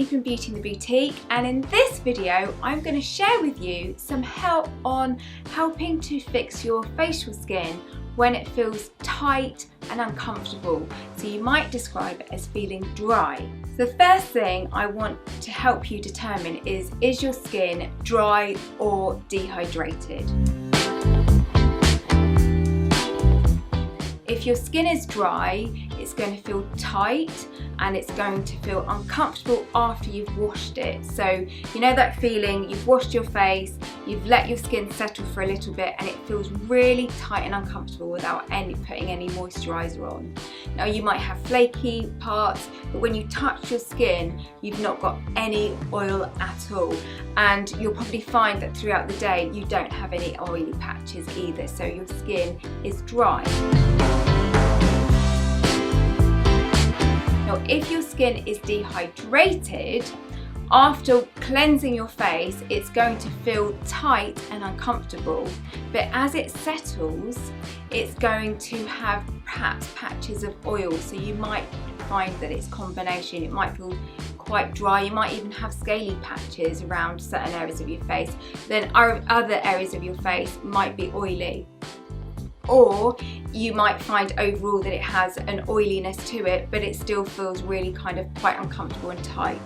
Amy from Beauty in the Boutique, and in this video I'm going to share with you some help on helping to fix your facial skin when it feels tight and uncomfortable. So you might describe it as feeling dry. The first thing I want to help you determine is your skin dry or dehydrated? If your skin is dry, it's going to feel tight and it's going to feel uncomfortable after you've washed it. So you know that feeling, you've washed your face, you've let your skin settle for a little bit and it feels really tight and uncomfortable without putting any moisturiser on. Now you might have flaky parts, but when you touch your skin, you've not got any oil at all. And you'll probably find that throughout the day, you don't have any oily patches either, so your skin is dry. Now, if your skin is dehydrated, after cleansing your face, it's going to feel tight and uncomfortable, but as it settles, it's going to have perhaps patches of oil. So you might find that it's a combination. It might feel quite dry. You might even have scaly patches around certain areas of your face. Then other areas of your face might be oily. Or you might find overall that it has an oiliness to it, but it still feels really kind of quite uncomfortable and tight.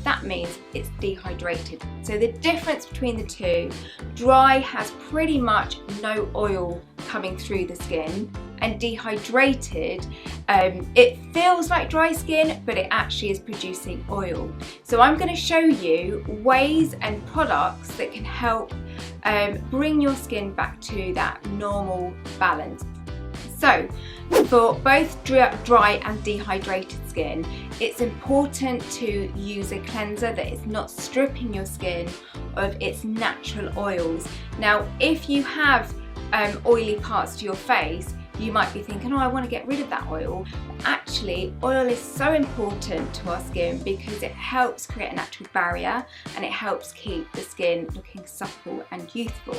That means it's dehydrated. So the difference between the two, dry has pretty much no oil coming through the skin, and dehydrated, it feels like dry skin, but it actually is producing oil. So I'm going to show you ways and products that can help bring your skin back to that normal balance. So for both dry and dehydrated skin, it's important to use a cleanser that is not stripping your skin of its natural oils. Now, if you have oily parts to your face, you might be thinking, oh, I want to get rid of that oil. But actually, oil is so important to our skin because it helps create a natural barrier and it helps keep the skin looking supple and youthful.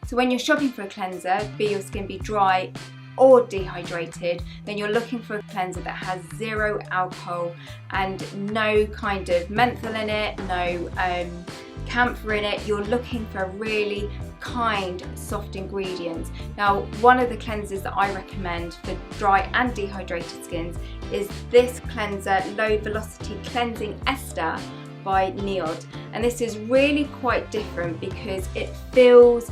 So when you're shopping for a cleanser, be your skin be dry or dehydrated, then you're looking for a cleanser that has zero alcohol and no kind of menthol in it, no camphor in it. You're looking for really kind, soft ingredients. Now, one of the cleansers that I recommend for dry and dehydrated skins is this cleanser, Low Velocity Cleansing Ester by Neod. And this is really quite different because it feels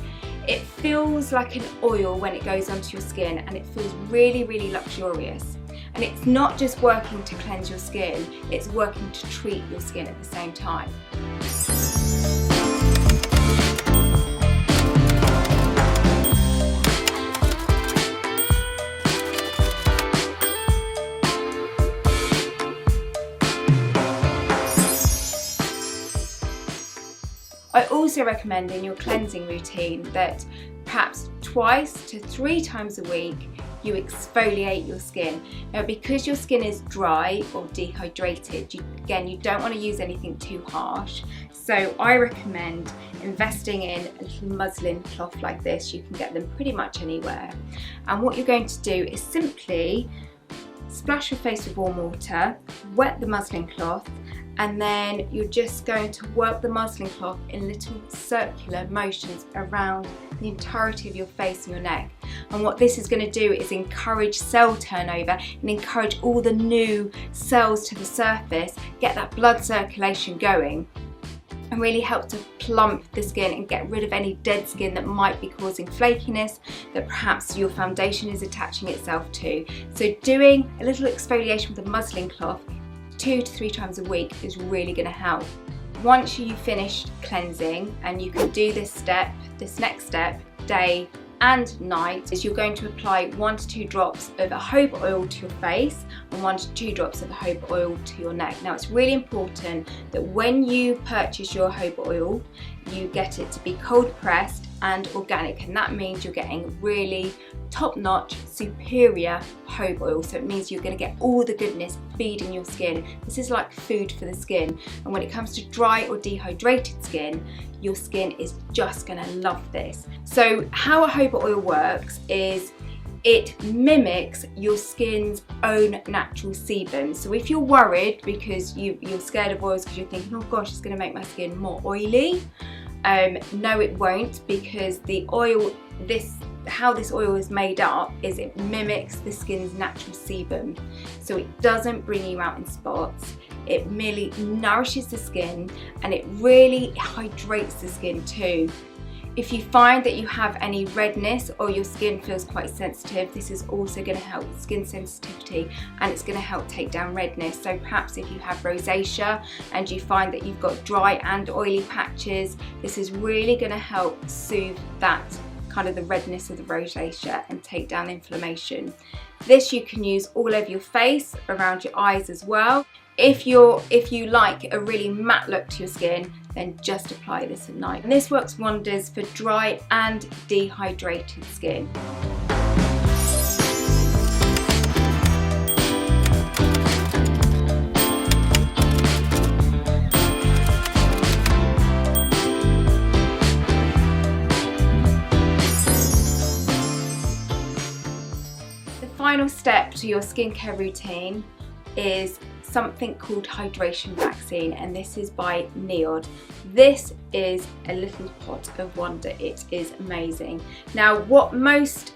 like an oil when it goes onto your skin, and it feels really, really luxurious. And it's not just working to cleanse your skin, it's working to treat your skin at the same time. I also recommend in your cleansing routine that perhaps 2 to 3 times a week you exfoliate your skin. Now, because your skin is dry or dehydrated, you don't want to use anything too harsh. So I recommend investing in a little muslin cloth like this. You can get them pretty much anywhere. And what you're going to do is simply splash your face with warm water, wet the muslin cloth, and then you're just going to work the muslin cloth in little circular motions around the entirety of your face and your neck. And what this is going to do is encourage cell turnover and encourage all the new cells to the surface, get that blood circulation going, and really help to plump the skin and get rid of any dead skin that might be causing flakiness that perhaps your foundation is attaching itself to. So doing a little exfoliation with a muslin cloth 2 to 3 times a week is really going to help. Once you've finished cleansing, and you can do this next step, day and night, is you're going to apply 1 to 2 drops of a jojoba oil to your face and 1 to 2 drops of a jojoba oil to your neck. Now, it's really important that when you purchase your jojoba oil, you get it to be cold pressed and organic, and that means you're getting really top-notch, superior jojoba oil. So it means you're going to get all the goodness feeding your skin. This is like food for the skin, and when it comes to dry or dehydrated skin, your skin is just going to love this. So how a jojoba oil works is it mimics your skin's own natural sebum. So if you're worried because you're scared of oils because you're thinking, oh gosh, it's going to make my skin more oily, no it won't, because the oil, how this oil is made up is it mimics the skin's natural sebum. So it doesn't bring you out in spots, it merely nourishes the skin and it really hydrates the skin too. If you find that you have any redness or your skin feels quite sensitive, this is also going to help skin sensitivity and it's going to help take down redness. So perhaps if you have rosacea and you find that you've got dry and oily patches, this is really going to help soothe that kind of the redness of the rosacea and take down inflammation. This you can use all over your face, around your eyes as well. If you like a really matte look to your skin, then just apply this at night. And this works wonders for dry and dehydrated skin. The final step to your skincare routine is something called Dehydration Vaccine, and this is by Neod. This is a little pot of wonder. It is amazing. Now what most,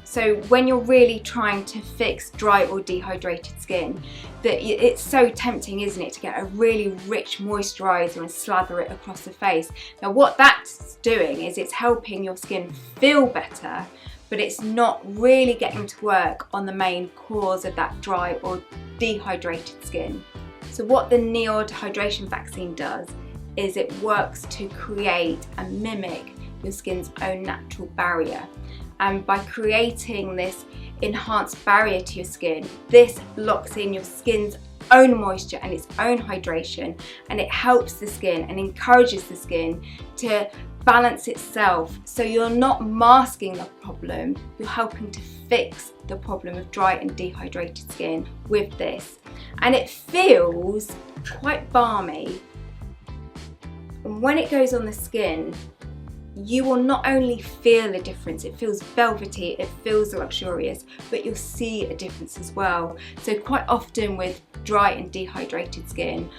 so when you're really trying to fix dry or dehydrated skin, it's so tempting, isn't it, to get a really rich moisturiser and slather it across the face. Now what that's doing is it's helping your skin feel better, but it's not really getting to work on the main cause of that dry or dehydrated skin. So what the Neod Hydration Vaccine does is it works to create and mimic your skin's own natural barrier. And by creating this enhanced barrier to your skin, this locks in your skin's own moisture and its own hydration, and it helps the skin and encourages the skin to balance itself. So you're not masking the problem, you're helping to fix the problem of dry and dehydrated skin with this. And it feels quite balmy. And when it goes on the skin, you will not only feel a difference, it feels velvety, it feels luxurious, but you'll see a difference as well. So quite often with dry and dehydrated skin,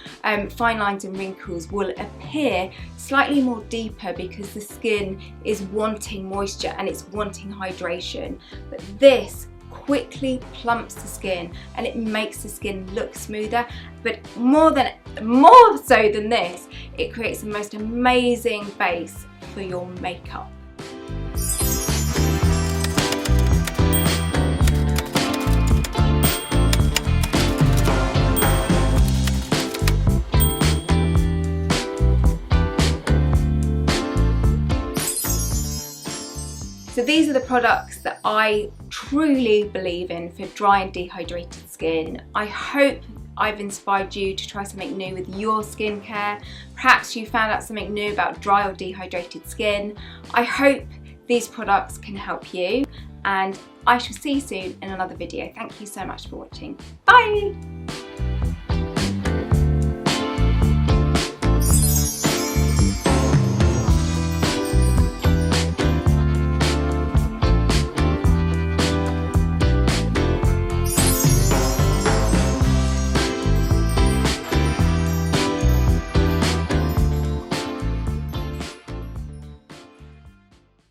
fine lines and wrinkles will appear slightly more deeper because the skin is wanting moisture and it's wanting hydration. But this quickly plumps the skin and it makes the skin look smoother, but more so than this, it creates the most amazing base for your makeup. So these are the products that I truly believe in for dry and dehydrated skin. I hope I've inspired you to try something new with your skincare. Perhaps you found out something new about dry or dehydrated skin. I hope these products can help you, and I shall see you soon in another video. Thank you so much for watching. Bye!